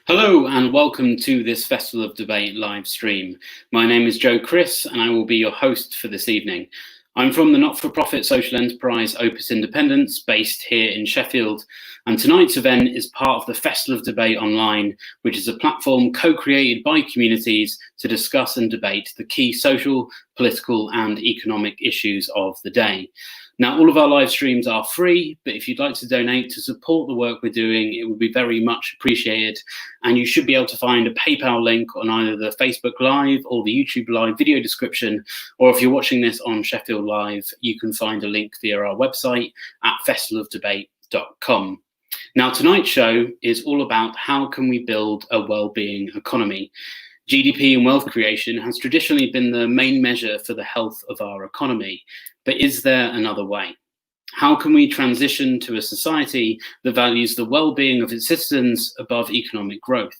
Hello and welcome to this Festival of Debate live stream. My name is Joe Chris and I will be your host for this evening. I'm from the not-for-profit social enterprise Opus Independence based here in Sheffield, and tonight's event is part of the Festival of Debate Online, which is a platform co-created by communities to discuss and debate the key social, political and economic issues of the day. Now, all of our live streams are free, but if you'd like to donate to support the work we're doing, it would be very much appreciated. And you should be able to find a PayPal link on either the Facebook Live or the YouTube Live video description. Or if you're watching this on Sheffield Live, you can find a link via our website at festivalofdebate.com. Now, tonight's show is all about how can we build a well-being economy. GDP and wealth creation has traditionally been the main measure for the health of our economy. But is there another way? How can we transition to a society that values the well-being of its citizens above economic growth?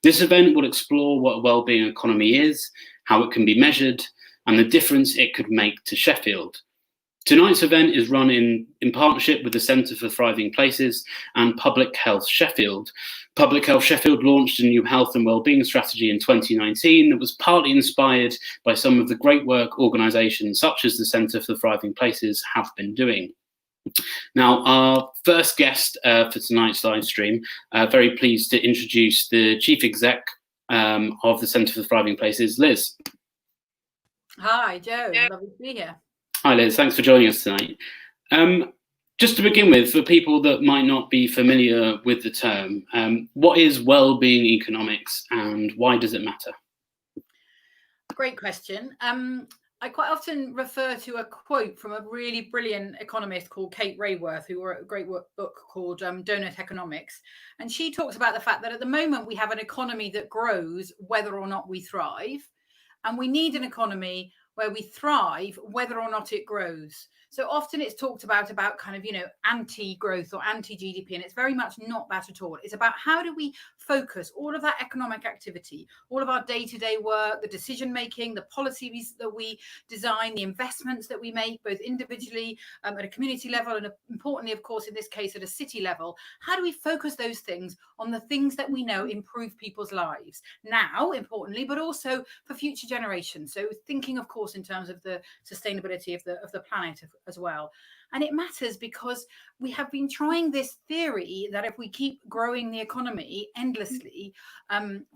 This event will explore what a well-being economy is, how it can be measured, and the difference it could make to Sheffield. Tonight's event is run in partnership with the Centre for Thriving Places and Public Health Sheffield. Public Health Sheffield launched a new health and wellbeing strategy in 2019 that was partly inspired by some of the great work organisations such as the Centre for Thriving Places have been doing. Now, our first guest for tonight's live stream, very pleased to introduce the Chief Exec of the Centre for Thriving Places, Liz. Hi, Joe. Lovely to be here. Hi, Liz. Thanks for joining us tonight. Just to begin with, for people that might not be familiar with the term, what is well-being economics and why does it matter? Great question. I quite often refer to a quote from a really brilliant economist called Kate Raworth, who wrote a great book called Donut Economics. And she talks about the fact that at the moment we have an economy that grows whether or not we thrive. And we need an economy where we thrive whether or not it grows. So often it's talked about kind of, anti-growth or anti-GDP, and it's very much not that at all. It's about how do we focus all of that economic activity, all of our day-to-day work, the decision-making, the policies that we design, the investments that we make, both individually at a community level and importantly, of course, in this case, at a city level. How do we focus those things on the things that we know improve people's lives now, importantly, but also for future generations? So thinking, of course, in terms of the sustainability of the planet as well. And it matters because we have been trying this theory that if we keep growing the economy endlessly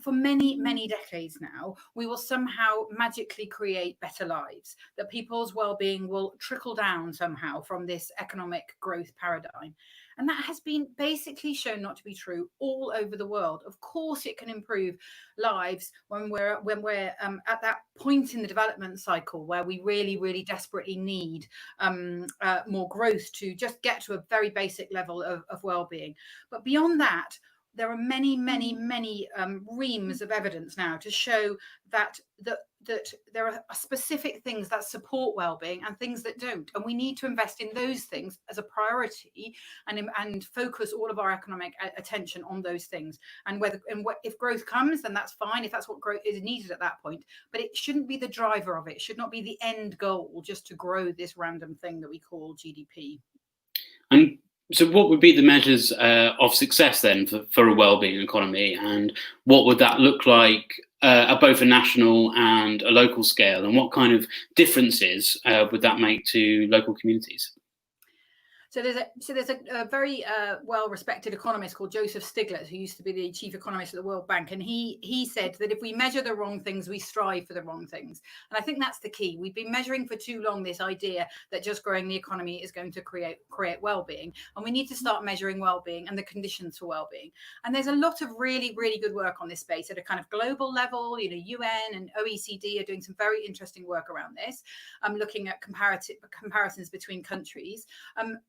for many, many decades now, we will somehow magically create better lives, that people's well-being will trickle down somehow from this economic growth paradigm. And that has been basically shown not to be true all over the world. Of course, it can improve lives when we're at that point in the development cycle where we really, really desperately need more growth to just get to a very basic level of well-being. But beyond that, there are many, many, many reams of evidence now to show that there are specific things that support well-being and things that don't, and we need to invest in those things as a priority and focus all of our economic attention on those things. And if growth comes, then that's fine. If that's what growth is needed at that point, but it shouldn't be the driver of it. It should not be the end goal, just to grow this random thing that we call GDP. And so what would be the measures of success then for a wellbeing economy, and what would that look like at both a national and a local scale, and what kind of differences would that make to local communities? So there's a very well-respected economist called Joseph Stiglitz, who used to be the chief economist at the World Bank, and he said that if we measure the wrong things, we strive for the wrong things. And I think that's the key. We've been measuring for too long this idea that just growing the economy is going to create well-being, and we need to start measuring well-being and the conditions for well-being. And there's a lot of really, really good work on this space at a kind of global level. You know, UN and OECD are doing some very interesting work around this. Looking at comparisons between countries.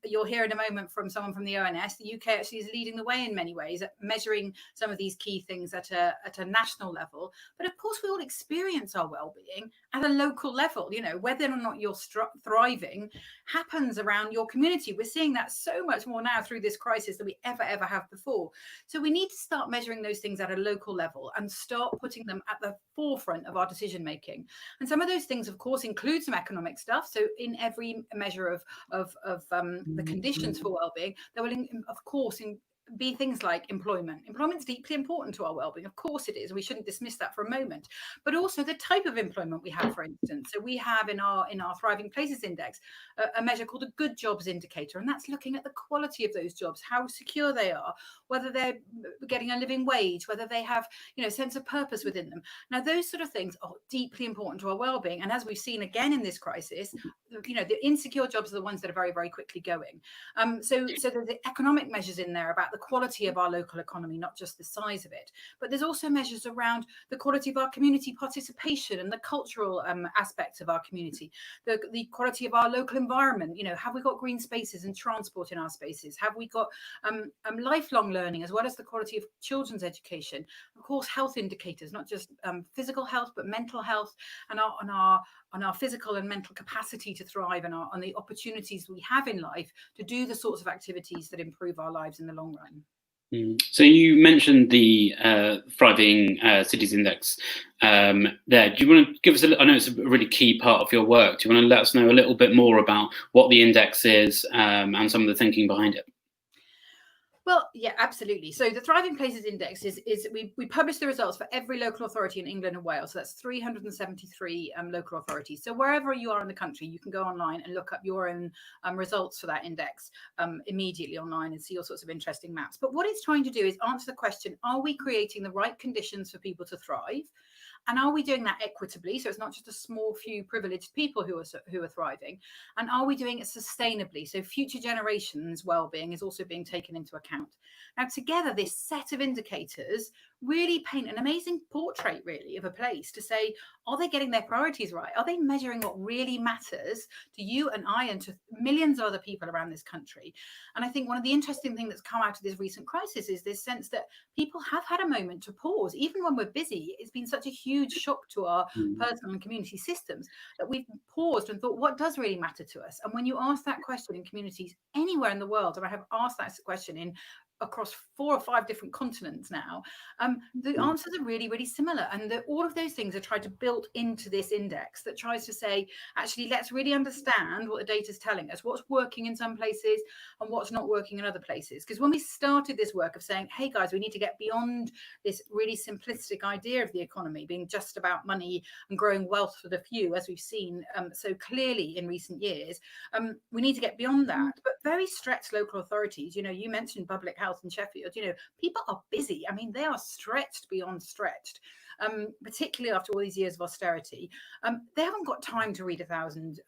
You'll hear in a moment from someone from the ONS. The UK actually is leading the way in many ways at measuring some of these key things at a national level. But of course, we all experience our well-being at a local level. You know, whether or not you're thriving happens around your community. We're seeing that so much more now through this crisis than we ever have before. So we need to start measuring those things at a local level and start putting them at the forefront of our decision making. And some of those things, of course, include some economic stuff. So in every measure of the conditions for well-being, there will, of course, be things like employment. Employment's deeply important to our well-being. Of course it is. We shouldn't dismiss that for a moment. But also the type of employment we have, for instance. So we have in our Thriving Places Index a measure called a good jobs indicator, and that's looking at the quality of those jobs, how secure they are, whether they're getting a living wage, whether they have, you know, sense of purpose within them. Now, those sort of things are deeply important to our well-being. And as we've seen again in this crisis, you know, the insecure jobs are the ones that are very, very quickly going. So there's the economic measures in there about the quality of our local economy, not just the size of it. But there's also measures around the quality of our community participation and the cultural aspects of our community, the quality of our local environment. You know, have we got green spaces and transport in our spaces? Have we got lifelong learning, as well as the quality of children's education? Of course, health indicators, not just physical health, but mental health, and on our physical and mental capacity to thrive, and on the opportunities we have in life to do the sorts of activities that improve our lives in the long run. So you mentioned the Thriving Cities Index there. Do you want to give us I know it's a really key part of your work. Do you want to let us know a little bit more about what the index is and some of the thinking behind it? Well, yeah, absolutely. So the Thriving Places Index is we publish the results for every local authority in England and Wales. So that's 373 local authorities. So wherever you are in the country, you can go online and look up your own results for that index immediately online and see all sorts of interesting maps. But what it's trying to do is answer the question, are we creating the right conditions for people to thrive? And are we doing that equitably? So it's not just a small few privileged people who are thriving. And are we doing it sustainably? So future generations' well-being is also being taken into account. Now, together, this set of indicators really paint an amazing portrait, really, of a place to say, are they getting their priorities right? Are they measuring what really matters to you and I and to millions of other people around this country? And I think one of the interesting things that's come out of this recent crisis is this sense that people have had a moment to pause. Even when we're busy, it's been such a huge shock to our personal and community systems that we've paused and thought, what does really matter to us? And when you ask that question in communities anywhere in the world, and I have asked that question across 4 or 5 different continents now, the answers are really, really similar. And all of those things are tried to build into this index that tries to say, actually, let's really understand what the data is telling us, what's working in some places and what's not working in other places. Because when we started this work of saying, hey, guys, we need to get beyond this really simplistic idea of the economy being just about money and growing wealth for the few, as we've seen so clearly in recent years, we need to get beyond that. But very stretched local authorities, you know, you mentioned public health in Sheffield, you know, people are busy. I mean, they are stretched beyond stretched, particularly after all these years of austerity. They haven't got time to read 1,000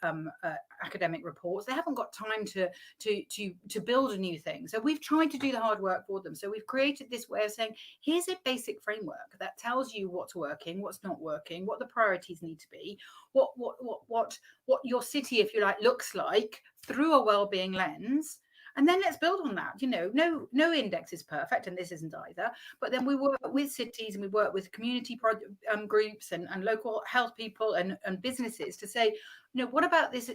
academic reports. They haven't got time to build a new thing. So we've tried to do the hard work for them. So we've created this way of saying, here's a basic framework that tells you what's working, what's not working, what the priorities need to be, what your city, if you like, looks like through a well-being lens. And then let's build on that. You know, no index is perfect, and this isn't either. But then we work with cities and we work with community groups and local health people and businesses to say, you know, what about this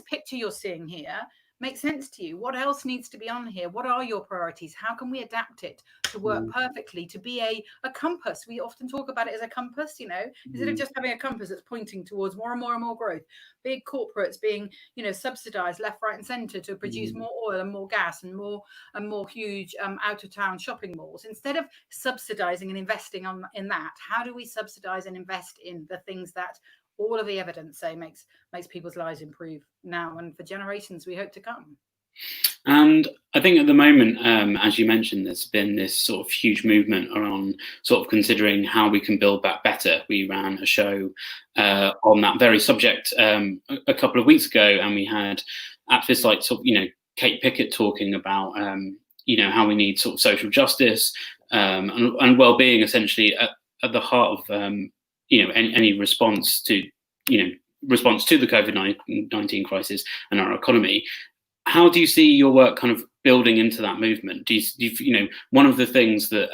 picture you're seeing here makes sense to you? What else needs to be on here? What are your priorities? How can we adapt it to work perfectly, to be a compass? We often talk about it as a compass, you know, instead of just having a compass that's pointing towards more and more and more growth, big corporates being, you know, subsidized left, right and center to produce more oil and more gas and more huge out of town shopping malls. Instead of subsidizing and investing in that, how do we subsidize and invest in the things that all of the evidence say makes people's lives improve now and for generations we hope to come? And I think at the moment, as you mentioned, there's been this sort of huge movement around sort of considering how we can build back better. We ran a show on that very subject a couple of weeks ago, and we had activists like sort of, Kate Pickett talking about how we need sort of social justice and well-being essentially at the heart of any response to the COVID-19 crisis and our economy. How do you see your work kind of building into that movement? Do you one of the things that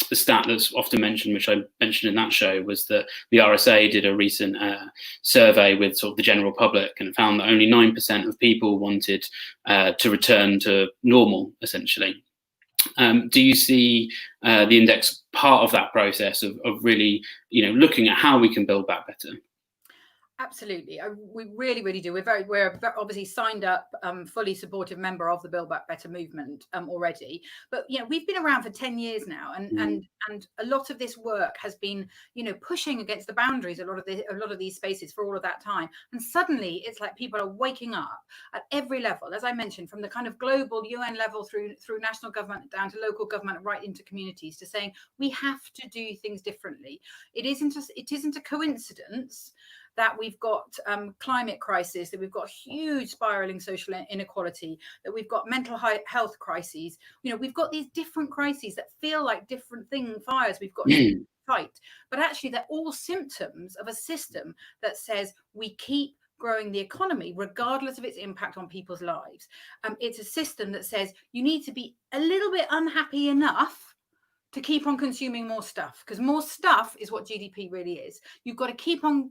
the stat that's often mentioned, which I mentioned in that show, was that the RSA did a recent survey with sort of the general public and found that only 9% of people wanted to return to normal, essentially. Do you see the index part of that process of really, looking at how we can build back better? Absolutely, we really, really do. We're obviously signed up, fully supportive member of the Build Back Better movement already. But we've been around for 10 years now, and a lot of this work has been pushing against the boundaries. A lot of these spaces for all of that time, and suddenly it's like people are waking up at every level, as I mentioned, from the kind of global UN level through national government down to local government, right into communities, to saying we have to do things differently. It isn't a coincidence that we've got climate crisis, that we've got huge spiraling social inequality, that we've got mental health crises. We've got these different crises that feel like different fires we've got to fight, but actually they're all symptoms of a system that says we keep growing the economy regardless of its impact on people's lives. It's a system that says you need to be a little bit unhappy enough to keep on consuming more stuff, because more stuff is what GDP really is. You've got to keep on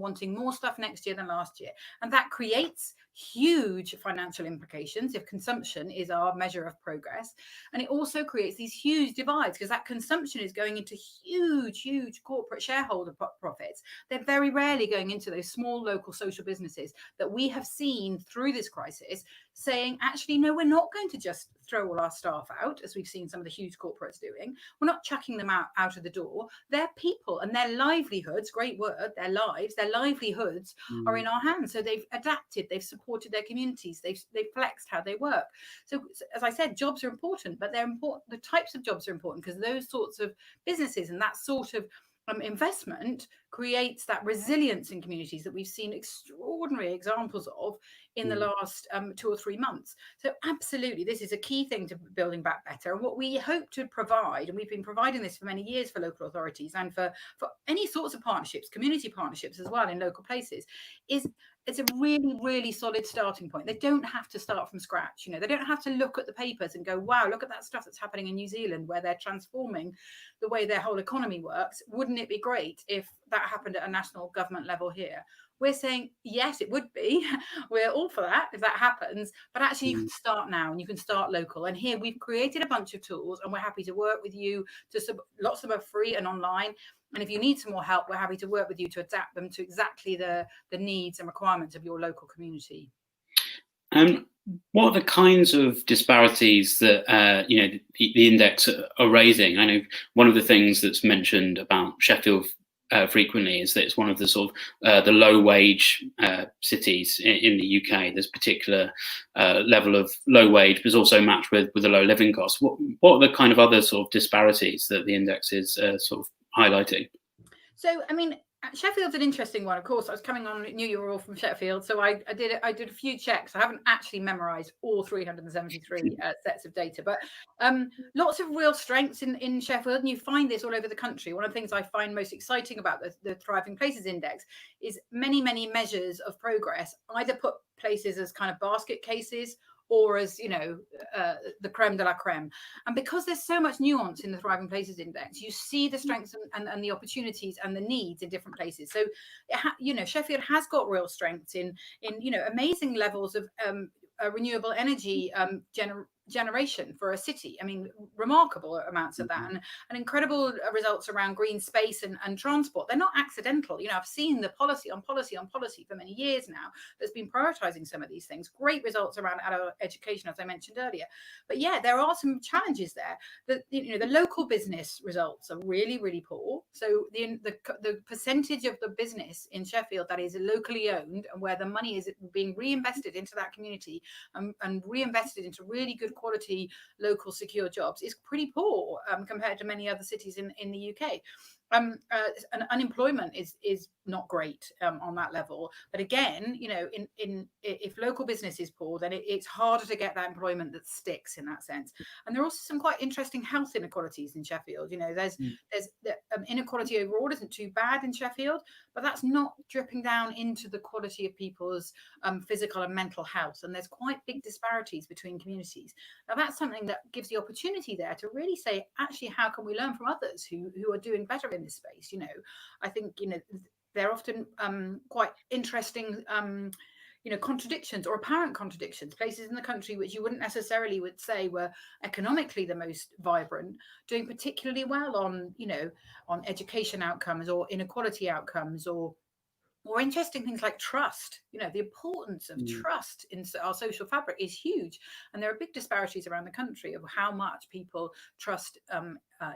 wanting more stuff next year than last year. And that creates huge financial implications if consumption is our measure of progress. And it also creates these huge divides, because that consumption is going into huge corporate shareholder profits. They're very rarely going into those small local social businesses that we have seen through this crisis saying, actually, no, we're not going to just throw all our staff out, as we've seen some of the huge corporates doing. We're not chucking them out of the door. Their people and their livelihoods, great word, their livelihoods are in our hands. So they've adapted, they've supported their communities, they've flexed how they work. So as I said, jobs are important, but they're important. The types of jobs are important because those sorts of businesses and that sort of investment creates that resilience in communities that we've seen extraordinary examples of in the last 2 or 3 months. So absolutely, this is a key thing to building back better. And what we hope to provide, and we've been providing this for many years for local authorities and for any sorts of partnerships, community partnerships as well in local places, is it's a really, really solid starting point. They don't have to start from scratch. They don't have to look at the papers and go, wow, look at that stuff that's happening in New Zealand where they're transforming the way their whole economy works. Wouldn't it be great if that happened at a national government level here? We're saying, yes, it would be. We're all for that if that happens. But actually, you can start now and you can start local. And here we've created a bunch of tools and we're happy to work with you. Lots of them are free and online. And if you need some more help, we're happy to work with you to adapt them to exactly the needs and requirements of your local community. What are the kinds of disparities that the index are raising? I know one of the things that's mentioned about Sheffield frequently is that it's one of the sort of the low wage cities in the UK. There's particular level of low wage, but it's also matched with a low living cost. What are the kind of other sort of disparities that the index is sort of highlighting? So, I mean, Sheffield's an interesting one. Of course, I was coming on, knew you were all from Sheffield, so I did a few checks. I haven't actually memorised all 373 sets of data, but lots of real strengths in Sheffield, and you find this all over the country. One of the things I find most exciting about the Thriving Places Index is many measures of progress either put places as kind of basket cases or as the creme de la creme. And because there's so much nuance in the Thriving Places Index, you see the strengths and the opportunities and the needs in different places. So Sheffield has got real strengths in amazing levels of renewable energy generation for a city. I mean, remarkable amounts of that, and incredible results around green space and transport. They're not accidental. You know, I've seen the policy for many years now that's been prioritizing some of these things. Great results around adult education, as I mentioned earlier. But yeah, there are some challenges there. The local business results are really, really poor. So the percentage of the business in Sheffield that is locally owned and where the money is being reinvested into that community and reinvested into really good quality local secure jobs is pretty poor compared to many other cities in the UK. And unemployment is not great on that level. But again, you know, if local business is poor, then it's harder to get that employment that sticks in that sense. And there are also some quite interesting health inequalities in Sheffield. You know, there's inequality overall isn't too bad in Sheffield, but that's not dripping down into the quality of people's physical and mental health. And there's quite big disparities between communities. Now, that's something that gives the opportunity there to really say, actually, how can we learn from others who are doing better in this space? You know, I think, you know, they're often quite interesting contradictions or apparent contradictions. Places in the country which you wouldn't necessarily would say were economically the most vibrant, doing particularly well on, you know, on education outcomes or inequality outcomes or interesting things like trust. You know, the importance of trust in our social fabric is huge. And there are big disparities around the country of how much people trust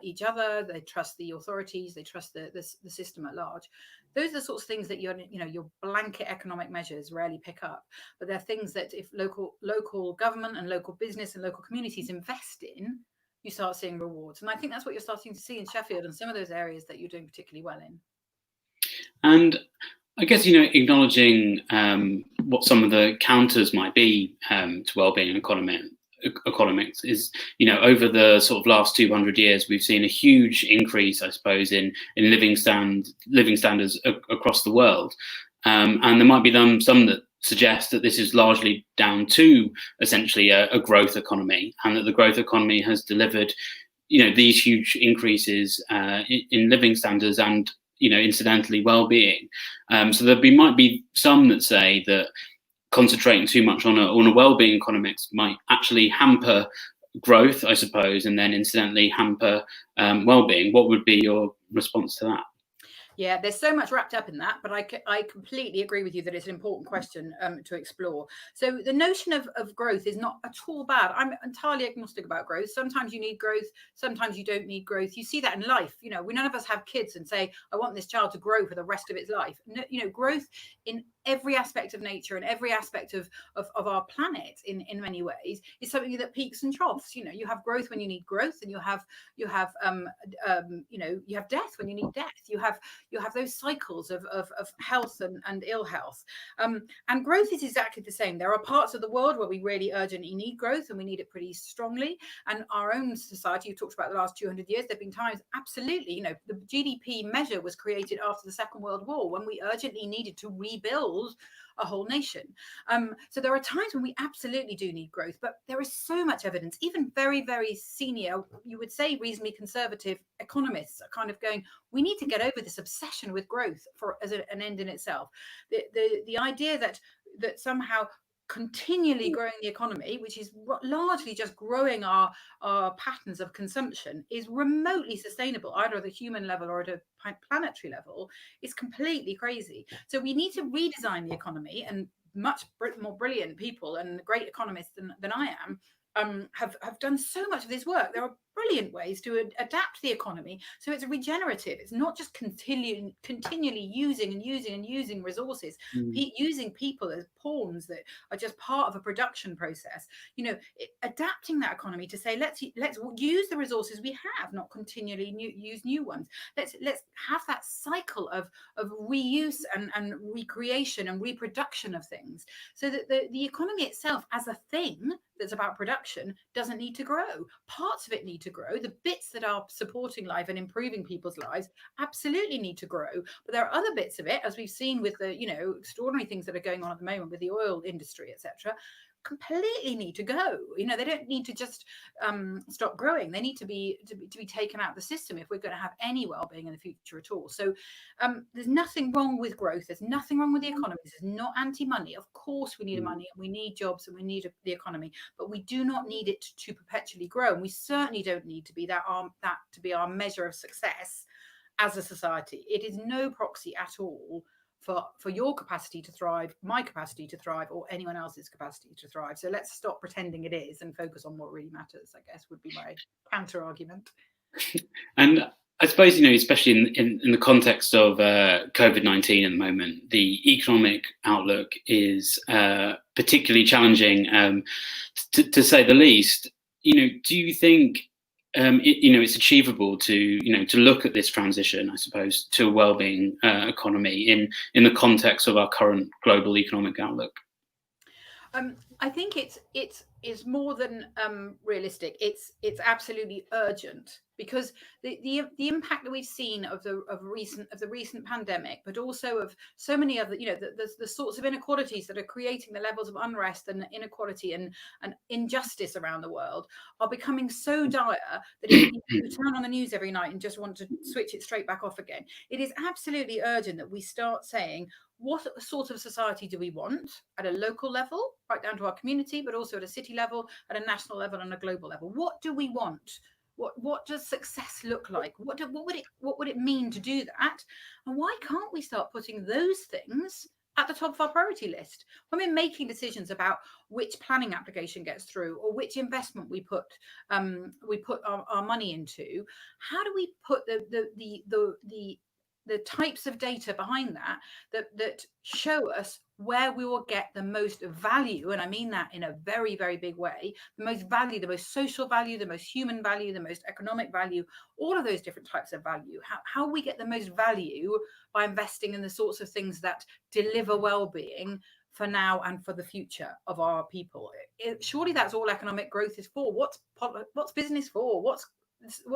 each other, they trust the authorities, they trust the system at large. Those are the sorts of things that your blanket economic measures rarely pick up. But they're things that if local government and local business and local communities invest in, you start seeing rewards. And I think that's what you're starting to see in Sheffield and some of those areas that you're doing particularly well in. And I guess, you know, acknowledging what some of the counters might be to wellbeing and economics is, you know, over the sort of last 200 years, we've seen a huge increase, I suppose, in living standards across the world. And there might be some that suggest that this is largely down to essentially a growth economy, and that the growth economy has delivered, you know, these huge increases in living standards and, you know, incidentally, well-being. So might be some that say that concentrating too much on a well-being economics might actually hamper growth, I suppose, and then incidentally hamper well-being. What would be your response to that? Yeah, there's so much wrapped up in that, but I completely agree with you that it's an important question to explore. So the notion of growth is not at all bad. I'm entirely agnostic about growth. Sometimes you need growth, sometimes you don't need growth. You see that in life. You know, none of us have kids and say, I want this child to grow for the rest of its life. No, you know, growth in every aspect of nature and every aspect of our planet in many ways is something that peaks and troughs. You know, you have growth when you need growth, and you have death when you need death. You have those cycles of health and ill health. And growth is exactly the same. There are parts of the world where we really urgently need growth, and we need it pretty strongly. And our own society, you talked about the last 200 years, there have been times, absolutely, you know, the GDP measure was created after the Second World War when we urgently needed to rebuild a whole nation. So there are times when we absolutely do need growth, but there is so much evidence, even very, very senior, you would say reasonably conservative economists are kind of going, we need to get over this obsession with growth as an end in itself. The idea that somehow continually growing the economy, which is largely just growing our patterns of consumption, is remotely sustainable, either at a human level or at a planetary level, is completely crazy. So we need to redesign the economy, and much more brilliant people and great economists than I am have done so much of this work. There are brilliant ways to adapt the economy so it's regenerative. It's not just continually using resources, using people as pawns that are just part of a production process. You know, adapting that economy to say, let's use the resources we have, not continually use new ones. Let's have that cycle of reuse and recreation and reproduction of things, so that the economy itself as a thing that's about production doesn't need to grow. Parts of it need to grow. The bits that are supporting life and improving people's lives absolutely need to grow. But there are other bits of it, as we've seen with the, you know, extraordinary things that are going on at the moment with the oil industry, etc., completely need to go. They don't need to just stop growing. They need to be taken out of the system if we're going to have any well-being in the future at all. So there's nothing wrong with growth. There's nothing wrong with the economy. This is not anti-money. Of course we need money, and we need jobs, and we need the economy, but we do not need it to perpetually grow, and we certainly don't need to be that to be our measure of success as a society. It is no proxy at all for your capacity to thrive, my capacity to thrive, or anyone else's capacity to thrive. So let's stop pretending it is and focus on what really matters, I guess, would be my counter argument. And I suppose, especially in the context of COVID-19 at the moment, the economic outlook is particularly challenging, to say the least. Do you think it's achievable to look at this transition, I suppose, to a well-being economy in the context of our current global economic outlook? I think it's more than realistic. It's absolutely urgent, because the impact that we've seen of the recent pandemic, but also of so many other, the sorts of inequalities that are creating the levels of unrest and inequality and injustice around the world, are becoming so dire that you turn on the news every night and just want to switch it straight back off again. It is absolutely urgent that we start saying, what sort of society do we want at a local level, right down to our community, but also at a city level, at a national level, and a global level? What do we want? What does success look like? What would it mean to do that? And why can't we start putting those things at the top of our priority list when we're making decisions about which planning application gets through, or which investment we put our money into? How do we put the types of data behind that show us where we will get the most value? And I mean that in a very, very big way. The most value, the most social value, the most human value, the most economic value, all of those different types of value. How we get the most value by investing in the sorts of things that deliver well-being for now and for the future of our people. Surely that's all economic growth is for. What's business for? What's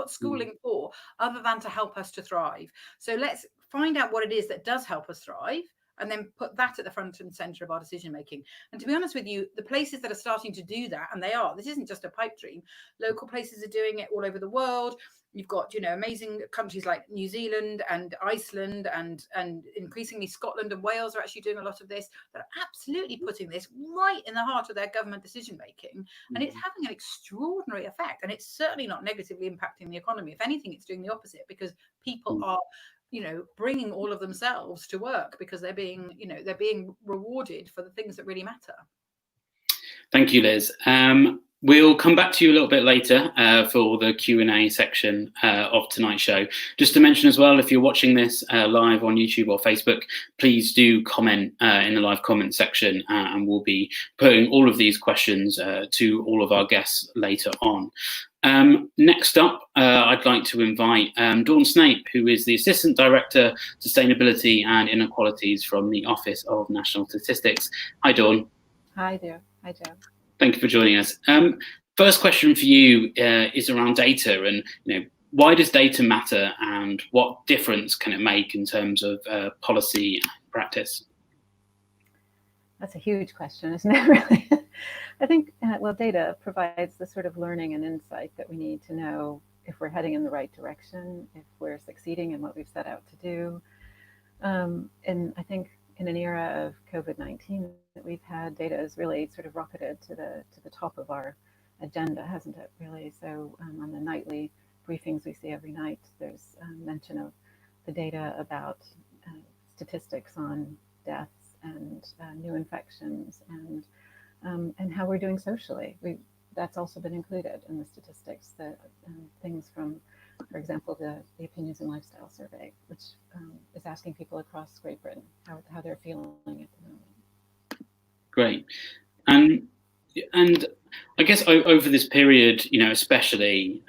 schooling for, other than to help us to thrive? So let's find out what it is that does help us thrive, and then put that at the front and center of our decision making. And to be honest with you, the places that are starting to do that, and this isn't just a pipe dream, local places are doing it all over the world. You've got, amazing countries like New Zealand and Iceland and increasingly Scotland and Wales are actually doing a lot of this. They're absolutely putting this right in the heart of their government decision making, and it's having an extraordinary effect. And it's certainly not negatively impacting the economy. If anything, it's doing the opposite, because people are, bringing all of themselves to work because they're being rewarded for the things that really matter. Thank you, Liz. We'll come back to you a little bit later for the Q&A section of tonight's show. Just to mention as well, if you're watching this live on YouTube or Facebook, please do comment in the live comment section, and we'll be putting all of these questions to all of our guests later on. Next up, I'd like to invite Dawn Snape, who is the Assistant Director, Sustainability and Inequalities from the Office of National Statistics. Hi, Dawn. Hi there. Hi, Joe. Thank you for joining us. First question for you is around data, and why does data matter, and what difference can it make in terms of policy and practice? That's a huge question, isn't it, really? I think, data provides the sort of learning and insight that we need to know if we're heading in the right direction, if we're succeeding in what we've set out to do. And I think in an era of COVID-19 that we've had, data has really sort of rocketed to the top of our agenda, hasn't it, really? So on the nightly briefings we see every night, there's mention of the data about statistics on deaths and new infections, and how we're doing socially. That's also been included in the statistics. The things from, for example, the Opinions and Lifestyle Survey, which is asking people across Great Britain how they're feeling at the moment. Great. And I guess over this period, especially,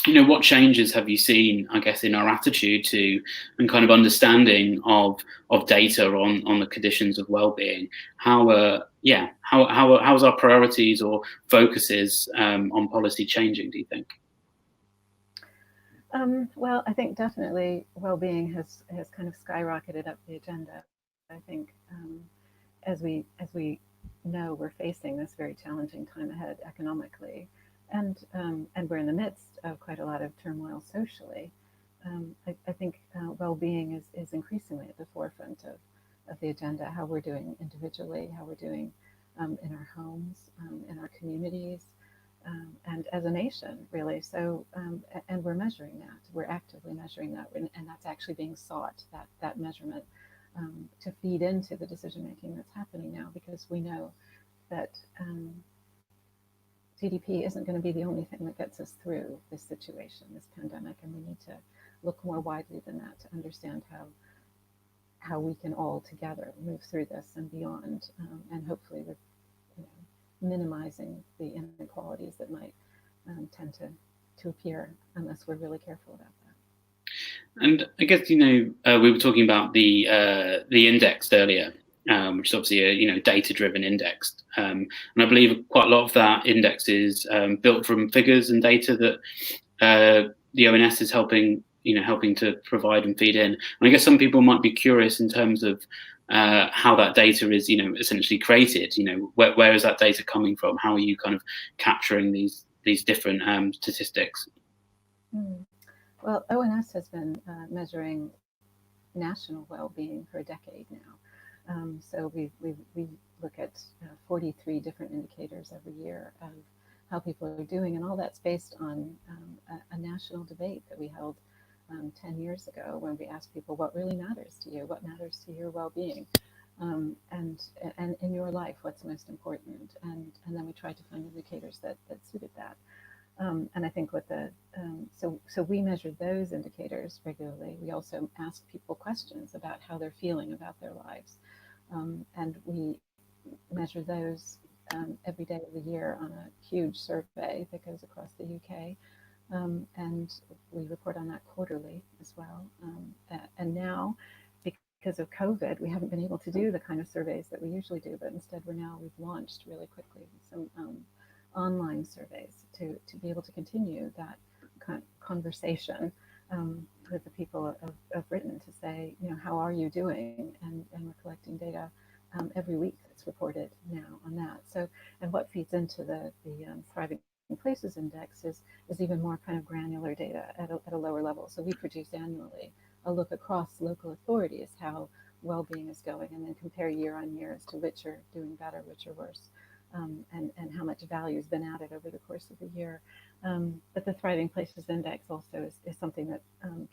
what changes have you seen, I guess, in our attitude to and kind of understanding of data on the conditions of well-being? How's our priorities or focuses on policy changing, do you think? Well, I think definitely well-being has kind of skyrocketed up the agenda. I think as we know we're facing this very challenging time ahead economically, and we're in the midst of quite a lot of turmoil socially. I think well-being is increasingly at the forefront of the agenda. How we're doing individually, how we're doing in our homes, in our communities, and as a nation, really. So, and we're measuring that. We're actively measuring that, and that's actually being sought. That measurement to feed into the decision making that's happening now, because we know that GDP isn't going to be the only thing that gets us through this situation, this pandemic, and we need to look more widely than that to understand how we can all together move through this and beyond, and hopefully with minimizing the inequalities that might tend to appear unless we're really careful about that. And I guess we were talking about the indexed earlier, which is obviously a data-driven index, and I believe quite a lot of that index is built from figures and data that the ONS is helping to provide and feed in. And I guess some people might be curious in terms of how that data is essentially created. Where is that data coming from? How are you kind of capturing these different statistics? Well, ONS has been measuring national well-being for a decade now. So we look at 43 different indicators every year of how people are doing, and all that's based on a national debate that we held 10 years ago, when we asked people, what really matters to you? What matters to your well-being? And in your life, what's most important? And then we tried to find indicators that suited that. And I think so we measured those indicators regularly. We also asked people questions about how they're feeling about their lives. And we measure those every day of the year on a huge survey that goes across the UK. And we report on that quarterly as well. And now, because of COVID, we haven't been able to do the kind of surveys that we usually do, but instead we've launched really quickly some online surveys to be able to continue that conversation with the people of Britain, to say, how are you doing? And we're collecting data every week that's reported now on that. So, and what feeds into the Thriving Places Index is even more kind of granular data at a lower level. So we produce annually a look across local authorities how well-being is going, and then compare year on year as to which are doing better, which are worse, and how much value has been added over the course of the year. But the Thriving Places Index also is something that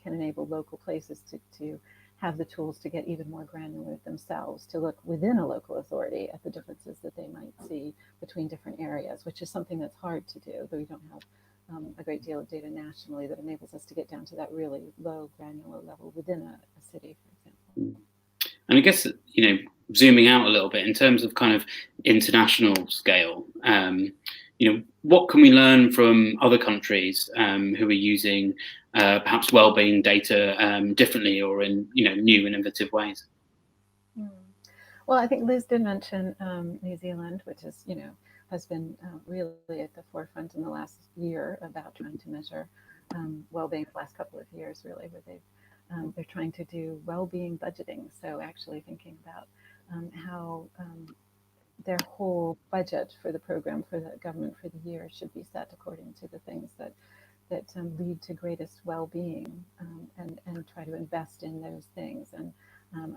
can enable local places to have the tools to get even more granular themselves, to look within a local authority at the differences that they might see between different areas, which is something that's hard to do, though we don't have a great deal of data nationally that enables us to get down to that really low granular level within a city, for example. And I guess, zooming out a little bit in terms of kind of international scale, what can we learn from other countries who are using perhaps well-being data differently, or in new and innovative ways? Well, I think Liz did mention New Zealand, which is has been really at the forefront in the last year about trying to measure well-being. The last couple of years, really, where they're trying to do well-being budgeting. So actually thinking about how their whole budget for the program for the government for the year should be set according to the things that lead to greatest well-being, and try to invest in those things. And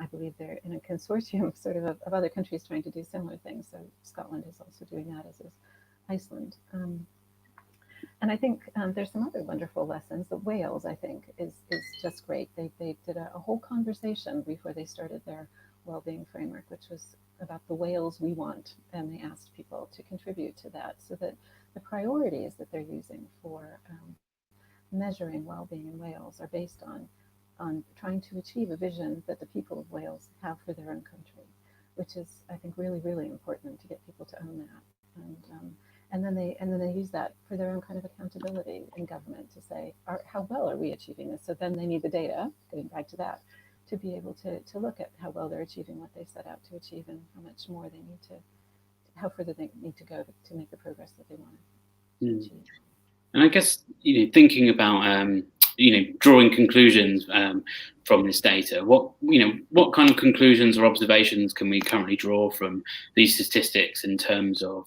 I believe they're in a consortium sort of other countries trying to do similar things. So Scotland is also doing that, as is Iceland. And I think there's some other wonderful lessons. The Wales, I think, is just great. They did a whole conversation before they started their well-being framework, which was about the Wales we want. And they asked people to contribute to that, so that the priorities that they're using for measuring well-being in Wales are based on trying to achieve a vision that the people of Wales have for their own country, which is, I think, really, really important to get people to own that. And then they use that for their own kind of accountability in government, to say, how well are we achieving this? So then they need the data, getting back to that, to be able to look at how well they're achieving what they set out to achieve, and how much more they need how further they need to go to make the progress that they want to achieve. And I guess, thinking about drawing conclusions from this data, what kind of conclusions or observations can we currently draw from these statistics in terms of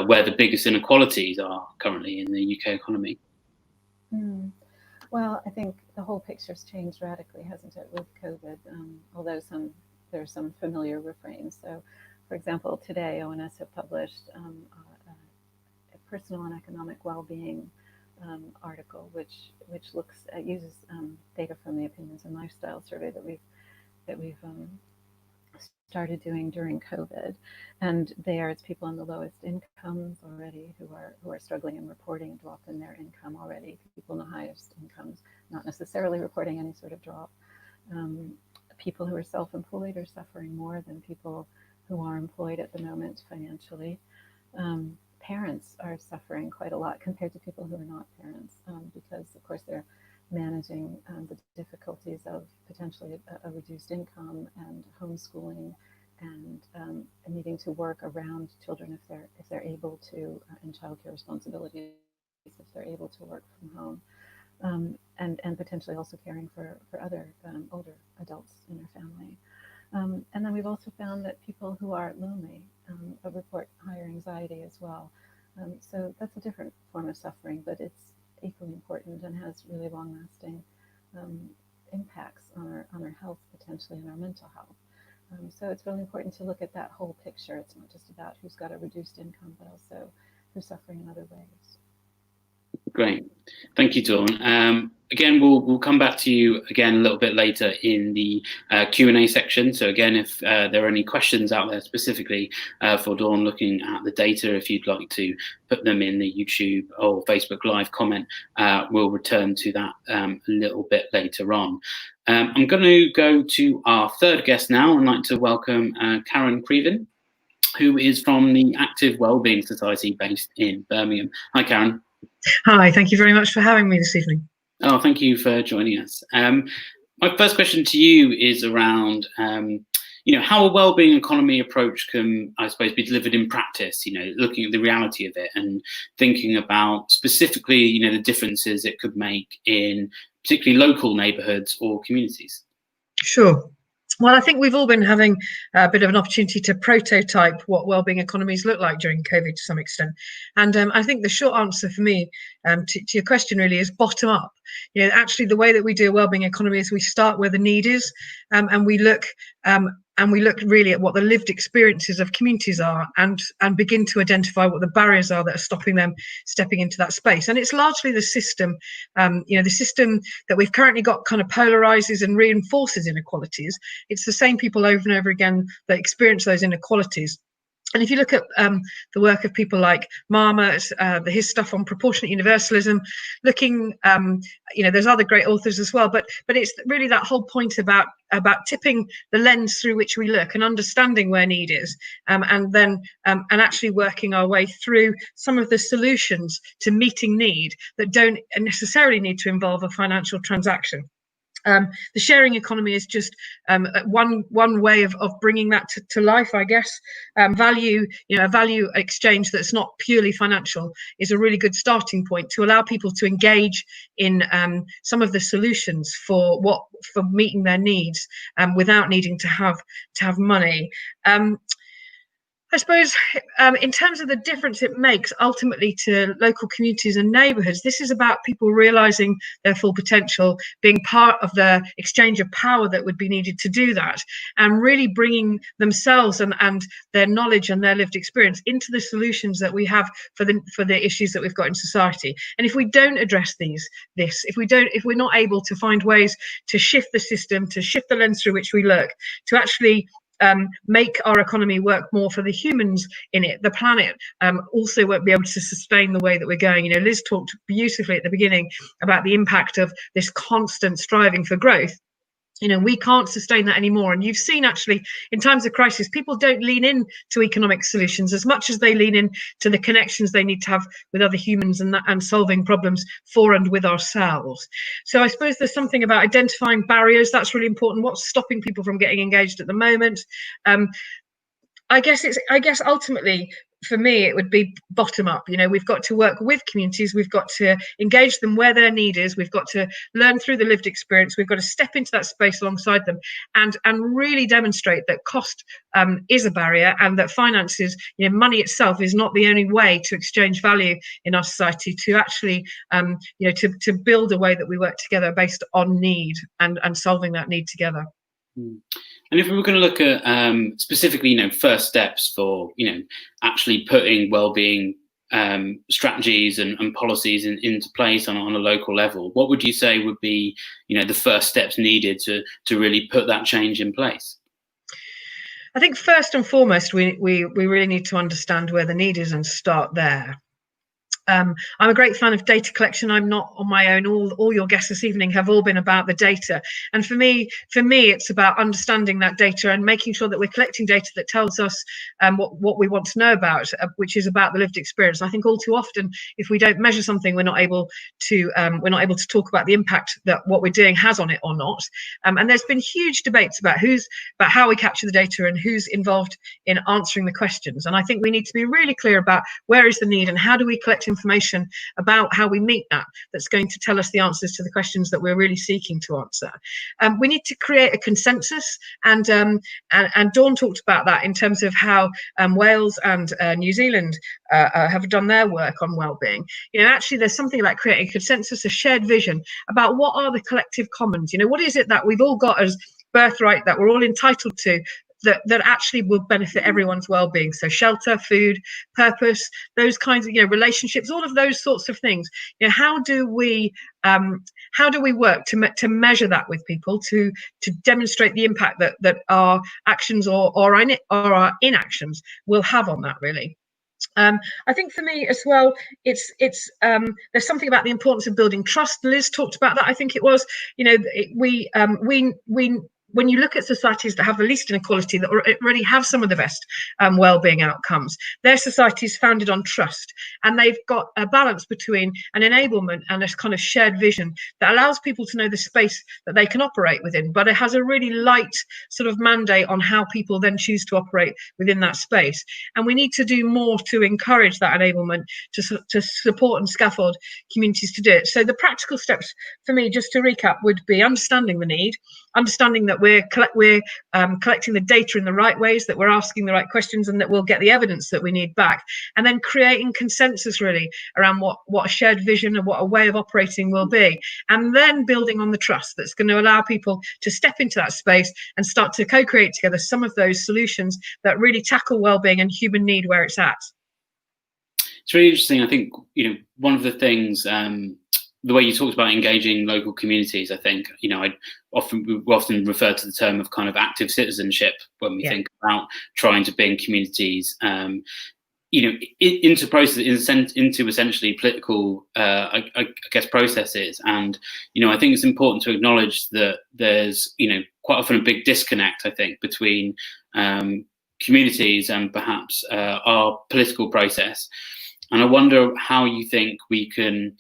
where the biggest inequalities are currently in the UK economy? Well, I think the whole picture's changed radically, hasn't it, with COVID? Although there are some familiar refrains. So, for example, today ONS have published a personal and economic well-being article, which uses data from the Opinions and Lifestyle survey that we've started doing during COVID, and there it's people on the lowest incomes already who are struggling and reporting a drop in their income already. People in the highest incomes not necessarily reporting any sort of drop. People who are self-employed are suffering more than people who are employed at the moment financially. Parents are suffering quite a lot compared to people who are not parents, because of course they're managing the difficulties of potentially a reduced income and homeschooling and needing to work around children if they're able to, and childcare responsibilities if they're able to work from home, and potentially also caring for other older adults in their family. And then we've also found that people who are lonely report higher anxiety as well. So that's a different form of suffering, but it's equally important and has really long-lasting impacts on our health, potentially, and our mental health. So it's really important to look at that whole picture. It's not just about who's got a reduced income, but also who's suffering in other ways. Great, thank you, Dawn. Again, we'll come back to you again a little bit later in the Q&A section. So again, if there are any questions out there specifically for Dawn looking at the data, if you'd like to put them in the YouTube or Facebook Live comment, we'll return to that a little bit later on. I'm going to go to our third guest now. I'd like to welcome Karen Creavin, who is from the Active Wellbeing Society based in Birmingham. Hi, Karen. Hi, thank you very much for having me this evening. Oh, thank you for joining us. My first question to you is around, how a wellbeing economy approach can, I suppose, be delivered in practice, looking at the reality of it and thinking about specifically, the differences it could make in particularly local neighbourhoods or communities. Sure. Well, I think we've all been having a bit of an opportunity to prototype what wellbeing economies look like during COVID to some extent. And I think the short answer for me to your question really is bottom up. Actually, the way that we do a wellbeing economy is we start where the need is, and we look really at what the lived experiences of communities are and begin to identify what the barriers are that are stopping them stepping into that space. And it's largely the system, the system that we've currently got kind of polarizes and reinforces inequalities. It's the same people over and over again that experience those inequalities. And if you look at the work of people like Marmot, his stuff on proportionate universalism, looking, there's other great authors as well, but it's really that whole point about tipping the lens through which we look and understanding where need is, and actually working our way through some of the solutions to meeting need that don't necessarily need to involve a financial transaction. The sharing economy is just one way of bringing that to life, I guess. Value exchange that's not purely financial is a really good starting point to allow people to engage in some of the solutions for meeting their needs without needing to have money. I suppose in terms of the difference it makes ultimately to local communities and neighbourhoods, this is about people realising their full potential, being part of the exchange of power that would be needed to do that, and really bringing themselves and their knowledge and their lived experience into the solutions that we have for the issues that we've got in society. And if we don't address if we're not able to find ways to shift the system, to shift the lens through which we look, to actually make our economy work more for the humans in it, the planet also won't be able to sustain the way that we're going. Liz talked beautifully at the beginning about the impact of this constant striving for growth. We can't sustain that anymore. And you've seen actually in times of crisis, people don't lean in to economic solutions as much as they lean in to the connections they need to have with other humans and solving problems for and with ourselves. So I suppose there's something about identifying barriers. That's really important. What's stopping people from getting engaged at the moment? I guess ultimately for me, it would be bottom up. We've got to work with communities. We've got to engage them where their need is. We've got to learn through the lived experience. We've got to step into that space alongside them and really demonstrate that cost is a barrier, and that finances, money itself is not the only way to exchange value in our society, to actually, to build a way that we work together based on need and solving that need together. And if we were going to look at specifically, first steps for, actually putting wellbeing strategies and policies into place on a local level, what would you say would be, the first steps needed to really put that change in place? I think first and foremost, we really need to understand where the need is and start there. I'm a great fan of data collection. I'm not on my own. All your guests this evening have all been about the data. And for me, it's about understanding that data and making sure that we're collecting data that tells us what we want to know about, which is about the lived experience. I think all too often, if we don't measure something, we're not able to talk about the impact that what we're doing has on it or not. And there's been huge debates about how we capture the data and who's involved in answering the questions. And I think we need to be really clear about where is the need and how do we collect information about how we meet that's going to tell us the answers to the questions that we're really seeking to answer. We need to create a consensus, and Dawn talked about that in terms of how Wales and New Zealand have done their work on wellbeing. Actually, there's something about creating a consensus, a shared vision about what are the collective commons. What is it that we've all got as birthright that we're all entitled to, that actually will benefit everyone's well-being. So shelter, food, purpose, those kinds of relationships, all of those sorts of things. How do we work to measure that with people, to demonstrate the impact that our actions or our inactions will have on that, really. I think for me as well, it's there's something about the importance of building trust. Liz talked about that. I think it was, when you look at societies that have the least inequality, that already have some of the best well-being outcomes, their societies founded on trust, and they've got a balance between an enablement and a kind of shared vision that allows people to know the space that they can operate within, but it has a really light sort of mandate on how people then choose to operate within that space. And we need to do more to encourage that enablement, to support and scaffold communities to do it. So the practical steps for me, just to recap, would be understanding the need, understanding that we're collecting the data in the right ways, that we're asking the right questions, and that we'll get the evidence that we need back, and then creating consensus really around what a shared vision and what a way of operating will be, and then building on the trust that's going to allow people to step into that space and start to co-create together some of those solutions that really tackle well-being and human need where it's at. It's really interesting. I think one of the things, the way you talked about engaging local communities, I think, we often refer to the term of kind of active citizenship when we think about trying to bring communities, into processes, into essentially political, I guess, processes. And, I think it's important to acknowledge that there's, quite often a big disconnect, I think, between communities and perhaps our political process. And I wonder how you think we can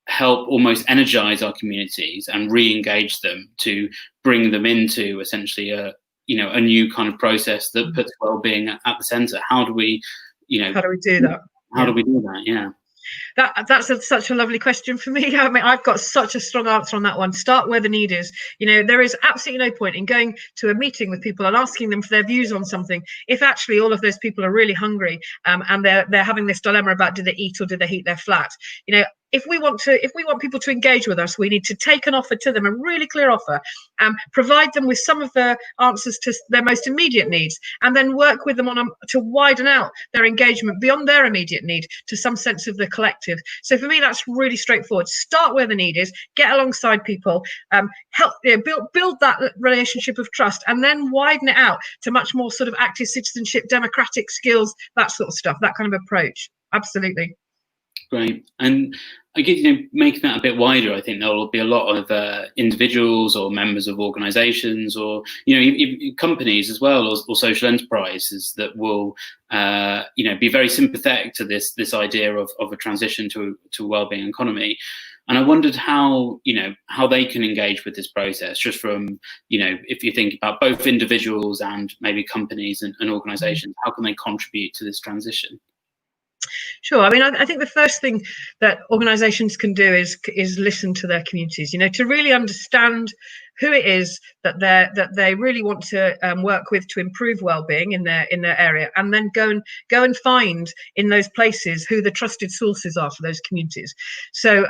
help almost energize our communities and re-engage them to bring them into essentially a new kind of process that puts well-being at the center. How do we do that? How do we do that? Yeah. That's such a lovely question for me. I mean, I've got such a strong answer on that one. Start where the need is. There is absolutely no point in going to a meeting with people and asking them for their views on something if actually all of those people are really hungry, and they're having this dilemma about do they eat or do they heat their flat. If we want people to engage with us, we need to take an offer to them, a really clear offer, provide them with some of the answers to their most immediate needs, and then work with them to widen out their engagement beyond their immediate need to some sense of the collective. So for me, that's really straightforward. Start where the need is, get alongside people, help build that relationship of trust, and then widen it out to much more sort of active citizenship, democratic skills, that sort of stuff, that kind of approach. Absolutely. Great. And I guess, making that a bit wider, I think there will be a lot of individuals or members of organizations or, companies as well, or social enterprises that will, be very sympathetic to this idea of a transition to a wellbeing economy. And I wondered how they can engage with this process, just from, if you think about both individuals and maybe companies and organizations, how can they contribute to this transition? Sure. I mean, I think the first thing that organisations can do is listen to their communities. To really understand who it is that they really want to work with to improve well-being in their area, and then go and find in those places who the trusted sources are for those communities. So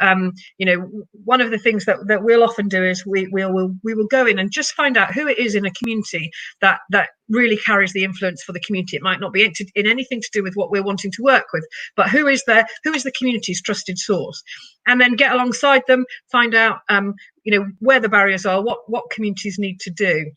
one of the things that we'll often do is we will go in and just find out who it is in a community that really carries the influence for the community. It might not be in anything to do with what we're wanting to work with, but who is the community's trusted source, and then get alongside them, find out where the barriers are, what communities need to do.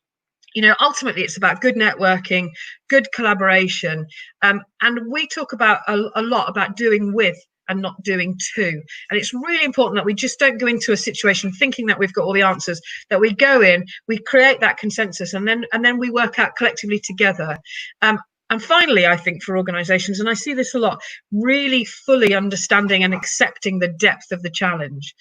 Ultimately it's about good networking, good collaboration, and we talk about a lot about doing with and not doing to. And it's really important that we just don't go into a situation thinking that we've got all the answers, that we go in, we create that consensus, and then we work out collectively together. And finally, I think for organisations, and I see this a lot, really fully understanding and accepting the depth of the challenge.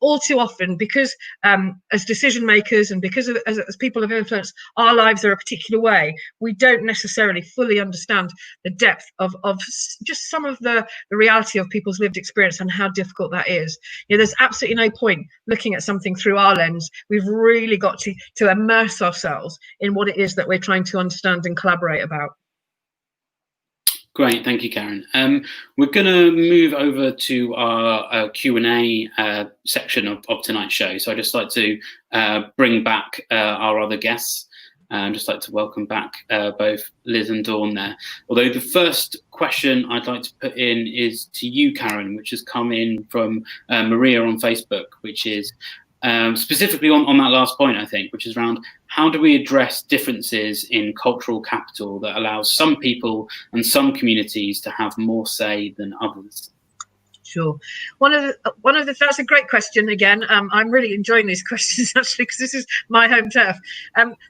All too often, because as decision makers and because as people of influence, our lives are a particular way, we don't necessarily fully understand the depth of just some of the reality of people's lived experience and how difficult that is. There's absolutely no point looking at something through our lens. We've really got to immerse ourselves in what it is that we're trying to understand and collaborate about. Great, thank you, Karen. We're going to move over to our Q&A section of tonight's show. So I'd just like to bring back our other guests. I'd just like to welcome back both Liz and Dawn there. Although the first question I'd like to put in is to you, Karen, which has come in from Maria on Facebook, which is specifically on that last point, I think, which is around how do we address differences in cultural capital that allows some people and some communities to have more say than others? Sure. That's a great question again. I'm really enjoying these questions actually, because this is my home turf.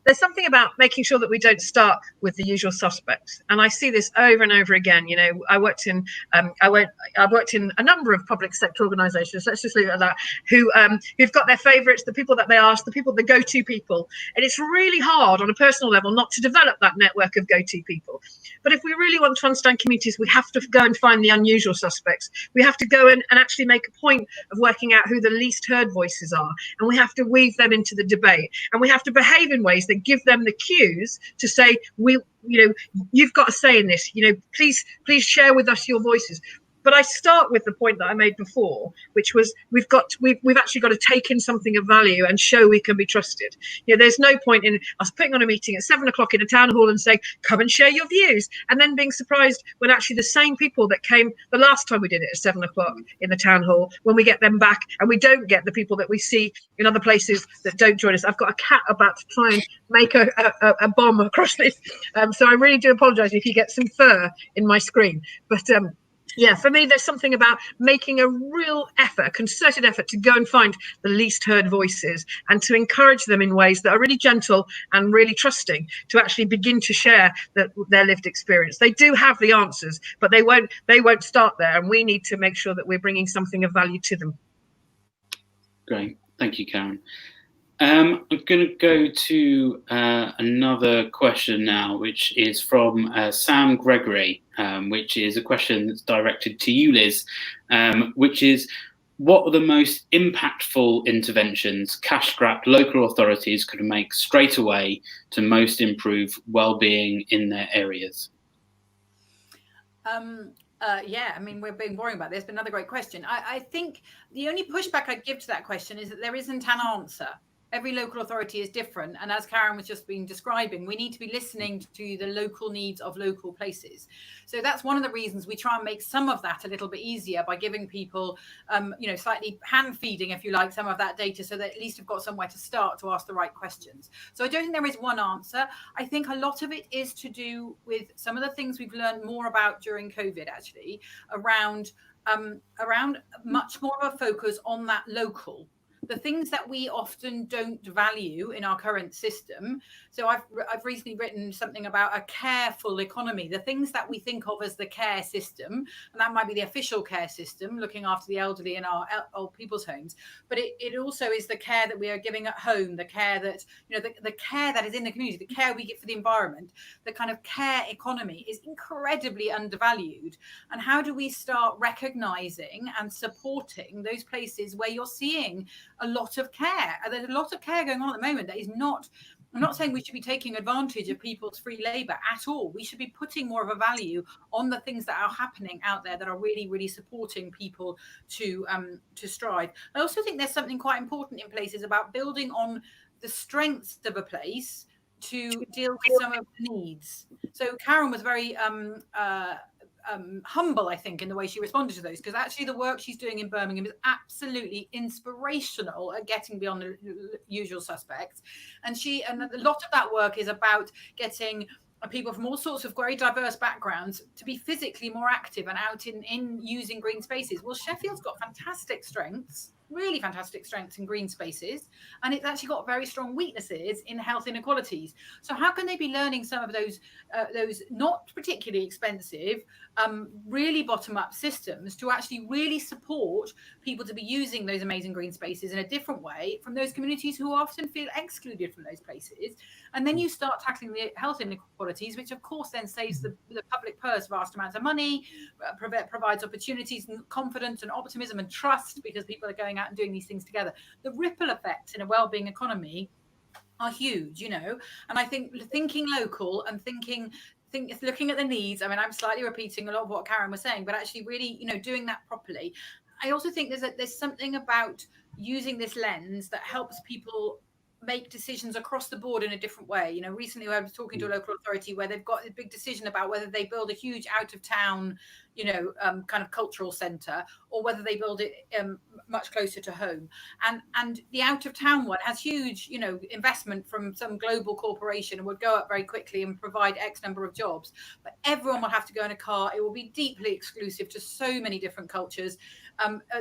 There's something about making sure that we don't start with the usual suspects, and I see this over and over again. I've worked in a number of public sector organisations. Let's just leave it at that. Who've got their favourites, the people that they ask, the go-to people, and it's really hard on a personal level not to develop that network of go-to people. But if we really want to understand communities, we have to go and find the unusual suspects. We have to go in and actually make a point of working out who the least heard voices are, and we have to weave them into the debate, and we have to behave in ways that give them the cues to say, you've got a say in this, please share with us your voices. But I start with the point that I made before, which was we've actually got to take in something of value and show we can be trusted. There's no point in us putting on a meeting at 7 o'clock in a town hall and saying, come and share your views, and then being surprised when actually the same people that came the last time we did it at 7 o'clock in the town hall, when we get them back and we don't get the people that we see in other places that don't join us. I've got a cat about to try and make a bomb across this. So I really do apologise if you get some fur in my screen. But yeah, for me, there's something about making a real effort, a concerted effort to go and find the least heard voices and to encourage them in ways that are really gentle and really trusting to actually begin to share their lived experience. They do have the answers, but they won't start there. And we need to make sure that we're bringing something of value to them. Great. Thank you, Karen. I'm going to go to another question now, which is from Sam Gregory, which is a question that's directed to you, Liz, which is, what are the most impactful interventions cash-strapped local authorities could make straight away to most improve well-being in their areas? Yeah, I mean, we've been worrying about this, but another great question. I think the only pushback I'd give to that question is that there isn't an answer. Every local authority is different. And as Karen was just been describing, we need to be listening to the local needs of local places. So that's one of the reasons we try and make some of that a little bit easier by giving people, slightly hand feeding, if you like, some of that data, so that at least have got somewhere to start to ask the right questions. So I don't think there is one answer. I think a lot of it is to do with some of the things we've learned more about during COVID, actually, around much more of a focus on that local. the things that we often don't value in our current system. So I've recently written something about a careful economy, the things that we think of as the care system, and that might be the official care system, looking after the elderly in our old people's homes, but it also is the care that we are giving at home, the care that, you know, the care that is in the community, the care we get for the environment. The kind of care economy is incredibly undervalued. And how do we start recognizing and supporting those places where you're seeing a lot of care? There's a lot of care going on at the moment that is not, I'm not saying we should be taking advantage of people's free labor at all. We should be putting more of a value on the things that are happening out there that are really, really supporting people to strive. I also think there's something quite important in places about building on the strengths of a place to deal with some of the needs. So Karen was very humble, I think, in the way she responded to those, because actually the work she's doing in Birmingham is absolutely inspirational at getting beyond the usual suspects. And a lot of that work is about getting people from all sorts of very diverse backgrounds to be physically more active and out in using green spaces. Well, Sheffield's got fantastic strengths, really fantastic strengths in green spaces, and it's actually got very strong weaknesses in health inequalities. So how can they be learning some of those not particularly expensive, really bottom-up systems to actually really support people to be using those amazing green spaces in a different way from those communities who often feel excluded from those places? And then you start tackling the health inequalities, which of course then saves the public purse vast amounts of money, provides opportunities and confidence and optimism and trust, because people are going out and doing these things together. The ripple effects in a well-being economy are huge, you know. And I think thinking local and looking at the needs. I mean, I'm slightly repeating a lot of what Karen was saying, but actually really, you know, doing that properly. I also think there's something about using this lens that helps people make decisions across the board in a different way. You know, recently I was talking to a local authority where they've got a big decision about whether they build a huge out of town, you know, kind of cultural centre, or whether they build it much closer to home. And the out of town one has huge, you know, investment from some global corporation and would go up very quickly and provide X number of jobs. But everyone will have to go in a car. It will be deeply exclusive to so many different cultures.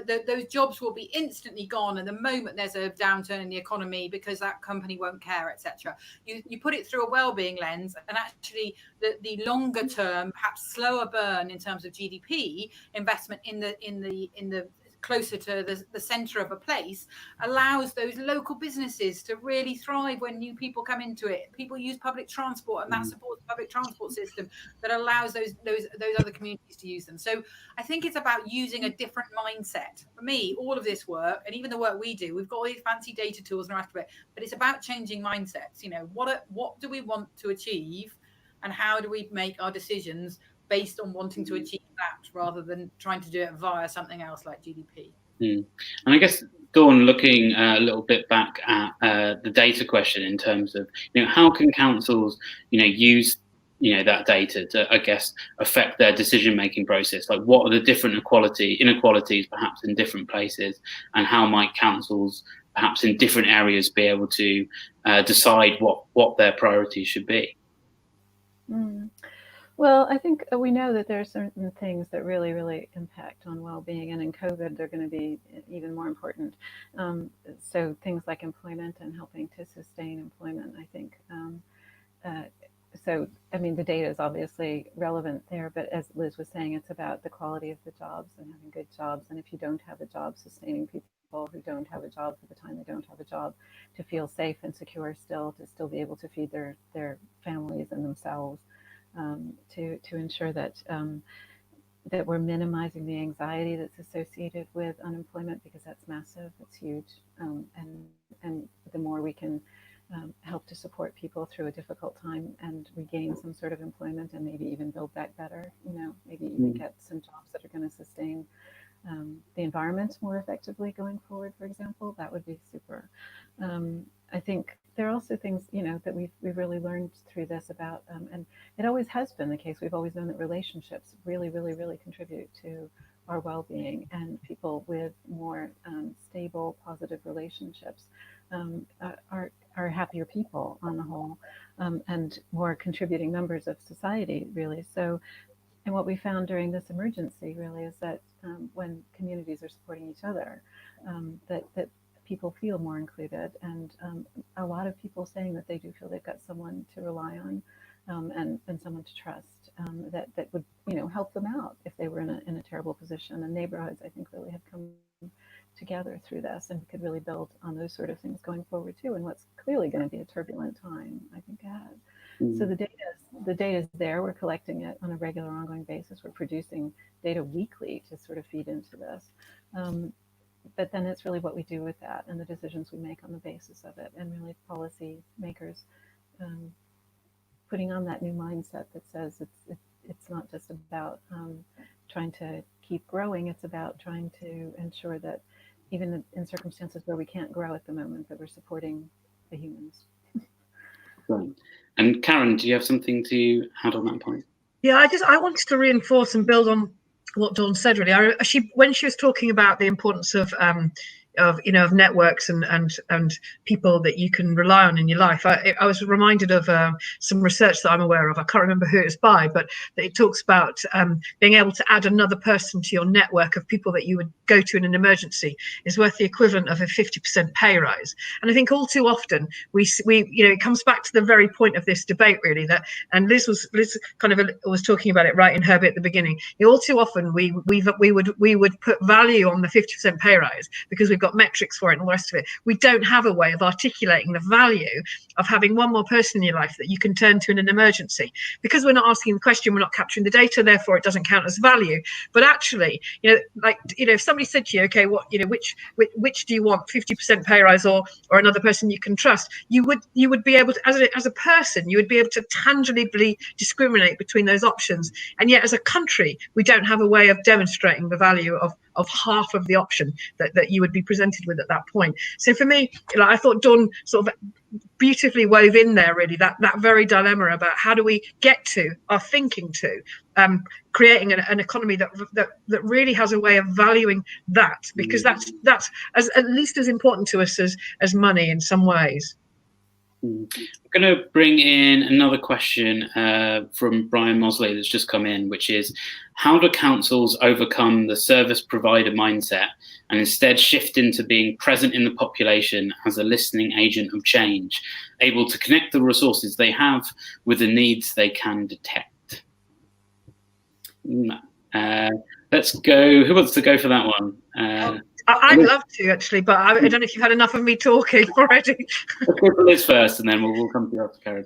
Those jobs will be instantly gone, and the moment there's a downturn in the economy, because that company won't care, etc. You put it through a well-being lens, and actually the longer term, perhaps slower burn in terms of GDP investment in the closer to the center of a place allows those local businesses to really thrive when new people come into it. People use public transport, and that supports the public transport system that allows those other communities to use them. So I think it's about using a different mindset. For me, all of this work, and even the work we do, we've got all these fancy data tools and the rest of it, but it's about changing mindsets. You know, what do we want to achieve, and how do we make our decisions based on wanting to achieve that, rather than trying to do it via something else like GDP. And I guess, Dawn, looking a little bit back at the data question in terms of, you know, how can councils, you know, use, you know, that data to, I guess, affect their decision-making process? Like, what are the different inequalities perhaps in different places, and how might councils perhaps in different areas be able to decide what their priorities should be? Well, I think we know that there are certain things that really, really impact on well-being, and in COVID, they're going to be even more important. So things like employment and helping to sustain employment, I think. So, I mean, the data is obviously relevant there, but as Liz was saying, it's about the quality of the jobs and having good jobs. And if you don't have a job, sustaining people who don't have a job for the time they don't have a job, to feel safe and secure still, to still be able to feed their families and themselves. To ensure that that we're minimizing the anxiety that's associated with unemployment, because that's massive, it's huge, and the more we can help to support people through a difficult time and regain some sort of employment, and maybe even build back better, you know, maybe even get some jobs that are going to sustain the environment more effectively going forward, for example, that would be super. I think there are also things, you know, that we've really learned through this about, and it always has been the case. We've always known that relationships really, really, really contribute to our well-being, and people with more stable, positive relationships are happier people on the whole, and more contributing members of society, really. So, and what we found during this emergency really is that when communities are supporting each other, that people feel more included, and a lot of people saying that they do feel they've got someone to rely on, and someone to trust, that would help them out if they were in a terrible position. And neighborhoods, I think, really have come together through this, and we could really build on those sort of things going forward too, in what's clearly going to be a turbulent time, I think, ahead. So the data is there. We're collecting it on a regular, ongoing basis. We're producing data weekly to sort of feed into this. But then it's really what we do with that and the decisions we make on the basis of it, and really policy makers putting on that new mindset that says it's not just about trying to keep growing. It's about trying to ensure that even in circumstances where we can't grow at the moment, that we're supporting the humans. Right. And Karen, do you have something to add on that point? Yeah, I wanted to reinforce and build on what Dawn said. Really, when she was talking about the importance of networks and people that you can rely on in your life, I was reminded of some research that I'm aware of. I can't remember who it's by, but it talks about being able to add another person to your network of people that you would go to in an emergency is worth the equivalent of a 50% pay rise. And I think all too often we it comes back to the very point of this debate, really, that, and Liz kind of was talking about it right in her bit at the beginning. All too often we would put value on the 50% pay rise because we've got metrics for it and all the rest of it. We don't have a way of articulating the value of having one more person in your life that you can turn to in an emergency. Because we're not asking the question, we're not capturing the data, therefore it doesn't count as value. But actually, if somebody said to you, okay, which do you want, 50% pay rise or another person you can trust, you would be able to, as a person, you would be able to tangibly discriminate between those options. And yet as a country, we don't have a way of demonstrating the value of half of the option that you would be presented with at that point. So for me, I thought Dawn sort of beautifully wove in there, really, that very dilemma about how do we get to our thinking to creating an economy that really has a way of valuing that, because that's at least as important to us as money in some ways. I'm going to bring in another question from Brian Mosley that's just come in, which is, how do councils overcome the service provider mindset and instead shift into being present in the population as a listening agent of change, able to connect the resources they have with the needs they can detect? Let's go. Who wants to go for that one? I'd love to, actually, but I don't know if you've had enough of me talking already. Let's go for Liz first, and then we'll come to you after Karen.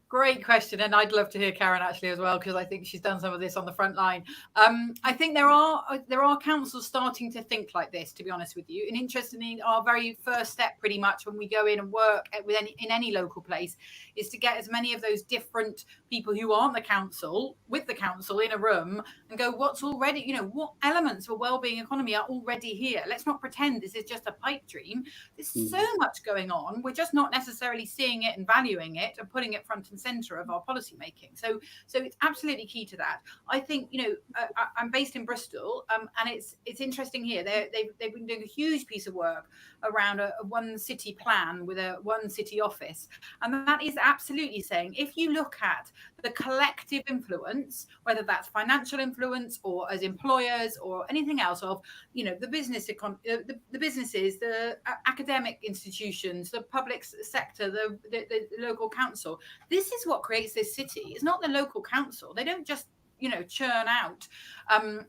Great question, and I'd love to hear Karen actually as well, because I think she's done some of this on the front line. I think there are councils starting to think like this, to be honest with you. And interestingly, our very first step, pretty much, when we go in and work in any local place, is to get as many of those different people who aren't the council with the council in a room and go, what's already, what elements of a wellbeing economy are already here? Let's not pretend this is just a pipe dream. There's so much going on. We're just not necessarily seeing it and valuing it and putting it front and center of our policy making. So it's absolutely key to that. I think, I'm based in Bristol, and it's interesting here. They've been doing a huge piece of work around a one city plan with a one city office. And that is absolutely saying, if you look at the collective influence, whether that's financial influence or as employers or anything else of, the businesses, the academic institutions, the public sector, the local council, this is what creates this city. It's not the local council. They don't just churn out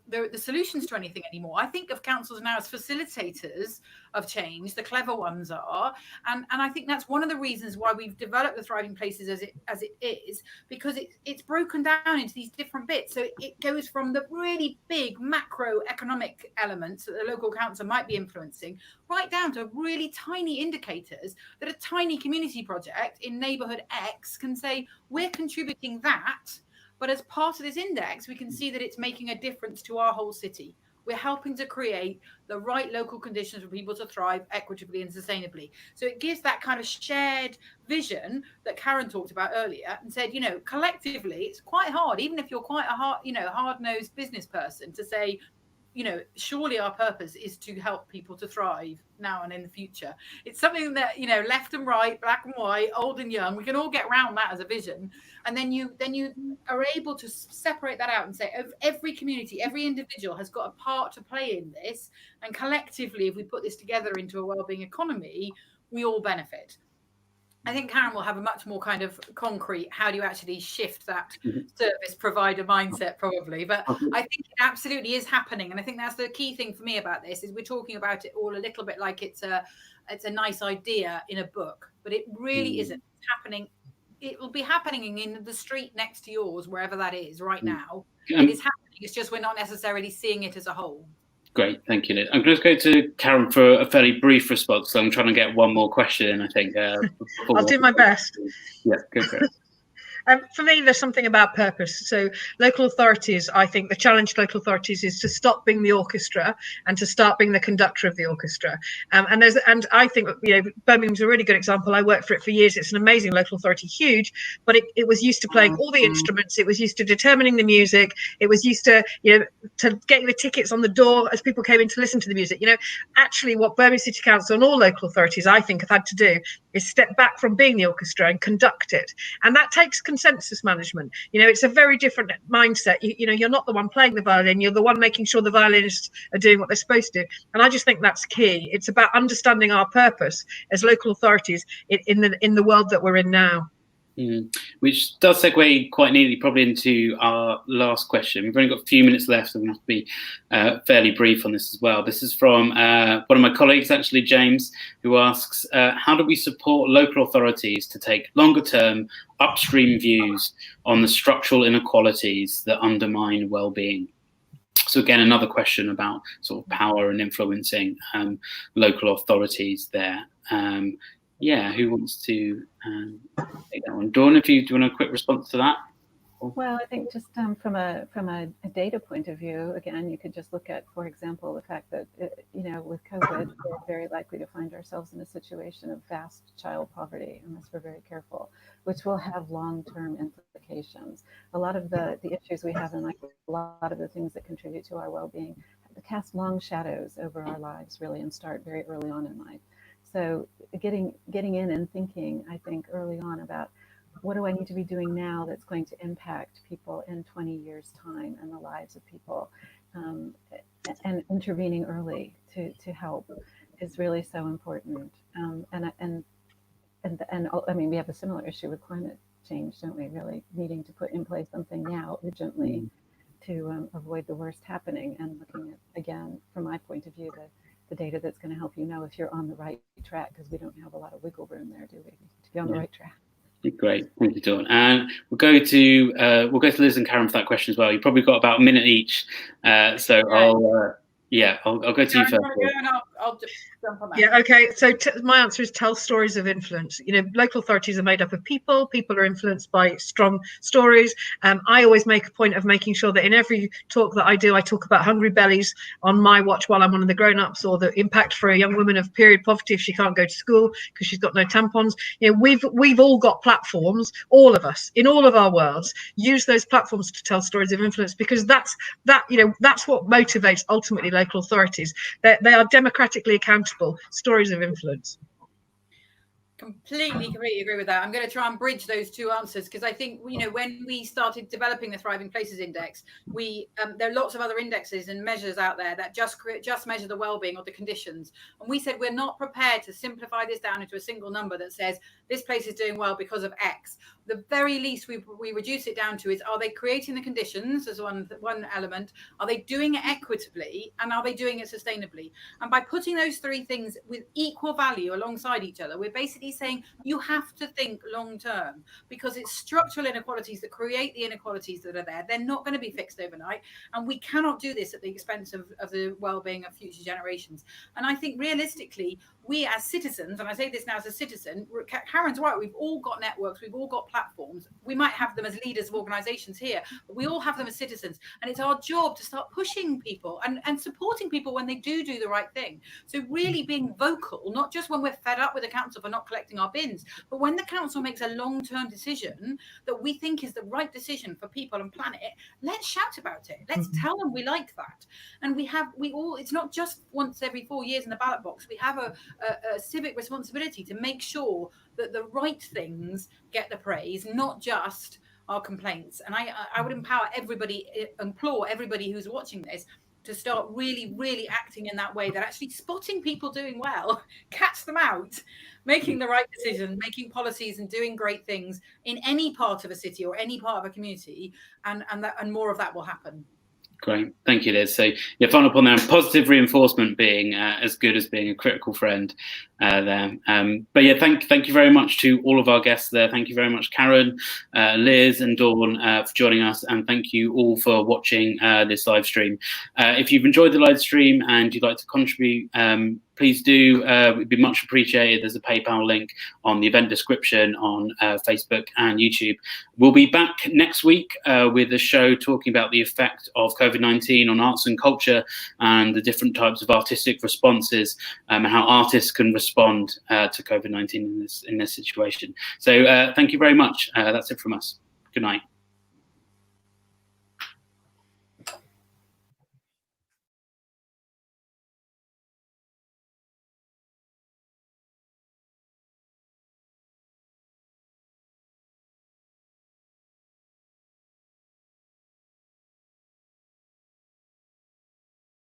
the solutions to anything anymore. I think of councils now as facilitators of change. The clever ones are, and I think that's one of the reasons why we've developed the Thriving Places as it is, because it's broken down into these different bits. So it goes from the really big macroeconomic elements that the local council might be influencing, right down to really tiny indicators that a tiny community project in neighbourhood X can say, we're contributing that. But as part of this index, we can see that it's making a difference to our whole city. We're helping to create the right local conditions for people to thrive equitably and sustainably. So it gives that kind of shared vision that Karen talked about earlier and said, collectively, it's quite hard, even if you're quite a hard-nosed business person, to say, surely our purpose is to help people to thrive now and in the future. It's something that, left and right, black and white, old and young, we can all get around that as a vision. And then you are able to separate that out and say, every community, every individual has got a part to play in this. And collectively, if we put this together into a wellbeing economy, we all benefit. I think Karen will have a much more kind of concrete, how do you actually shift that service provider mindset probably. But I think it absolutely is happening. And I think that's the key thing for me about this, is we're talking about it all a little bit like it's a nice idea in a book, but it really isn't. It's happening. It will be happening in the street next to yours, wherever that is right now. It is happening. It's just we're not necessarily seeing it as a whole. Great, thank you, Liz. I'm going to go to Karen for a fairly brief response. So I'm trying to get one more question in, I think. I'll do my best. Yeah, go for it. For me, there's something about purpose. So local authorities, I think the challenge to local authorities is to stop being the orchestra and to start being the conductor of the orchestra. And I think, Birmingham's a really good example. I worked for it for years. It's an amazing local authority, huge, but it was used to playing all the instruments. It was used to determining the music. It was used to, to getting the tickets on the door as people came in to listen to the music. Actually what Birmingham City Council and all local authorities, I think, have had to do is step back from being the orchestra and conduct it. And that takes consensus management. It's a very different mindset. You're not the one playing the violin, you're the one making sure the violinists are doing what they're supposed to. And I just think that's key. It's about understanding our purpose as local authorities in the world that we're in now. Which does segue quite neatly probably into our last question. We've only got a few minutes left, so we're going to have to be fairly brief on this as well. This is from one of my colleagues, actually, James, who asks, how do we support local authorities to take longer-term upstream views on the structural inequalities that undermine well-being? So again, another question about sort of power and influencing local authorities there. Who wants to take that one? Dawn, do you want a quick response to that? Well, I think just from a data point of view, again, you could just look at, for example, the fact that, with COVID, we're very likely to find ourselves in a situation of vast child poverty, unless we're very careful, which will have long-term implications. A lot of the issues we have, and like a lot of the things that contribute to our well-being, cast long shadows over our lives, really, and start very early on in life. So getting in and thinking, I think, early on about what do I need to be doing now that's going to impact people in 20 years' time and the lives of people, and intervening early to help is really so important. And I mean, we have a similar issue with climate change, don't we? Really needing to put in place something now urgently to avoid the worst happening, and looking at, again, from my point of view, the data that's going to help you know if you're on the right track, because we don't have a lot of wiggle room there, do we, to be on the right track. Great, thank you, Dawn. And we'll go to Liz and Karen for that question as well. You've probably got about a minute each, so I'll go to you first. I'll just jump on that. Yeah, okay. So my answer is tell stories of influence. Local authorities are made up of people. People are influenced by strong stories. I always make a point of making sure that in every talk that I do, I talk about hungry bellies on my watch while I'm one of the grown-ups, or the impact for a young woman of period poverty if she can't go to school because she's got no tampons. We've all got platforms, all of us, in all of our worlds. Use those platforms to tell stories of influence, because that's what motivates ultimately local authorities. They are democratically accountable stories of influence. Completely agree with that. I'm going to try and bridge those two answers, because I think, when we started developing the Thriving Places Index, there are lots of other indexes and measures out there that just measure the well-being or the conditions. And we said we're not prepared to simplify this down into a single number that says this place is doing well because of X. The very least we reduce it down to is, are they creating the conditions as one element? Are they doing it equitably? And are they doing it sustainably? And by putting those three things with equal value alongside each other, we're basically saying you have to think long term, because it's structural inequalities that create the inequalities that are there. They're not going to be fixed overnight, and we cannot do this at the expense of the well-being of future generations. And I think realistically, we as citizens, and I say this now as a citizen, Karen's right, we've all got networks, we've all got platforms. We might have them as leaders of organizations here, but we all have them as citizens. And it's our job to start pushing people and supporting people when they do the right thing. So really being vocal, not just when we're fed up with the council for not collecting our bins, but when the council makes a long-term decision that we think is the right decision for people and planet, let's shout about it. Let's tell them we like that. And it's not just once every 4 years in the ballot box. We have a civic responsibility to make sure that the right things get the praise, not just our complaints. And I would implore everybody who's watching this to start really, really acting in that way, that actually spotting people doing well, catch them out, making the right decision, making policies and doing great things in any part of a city or any part of a community, and more of that will happen. Great, thank you, Liz. So yeah, final point there, positive reinforcement being as good as being a critical friend there. But yeah, thank you very much to all of our guests there. Thank you very much, Karen, Liz and Dawn for joining us, and thank you all for watching this live stream. If you've enjoyed the live stream and you'd like to contribute, please do. It'd be much appreciated. There's a PayPal link on the event description on Facebook and YouTube. We'll be back next week with a show talking about the effect of COVID-19 on arts and culture and the different types of artistic responses and how artists can respond to COVID-19 in this situation. So thank you very much. That's it from us. Good night.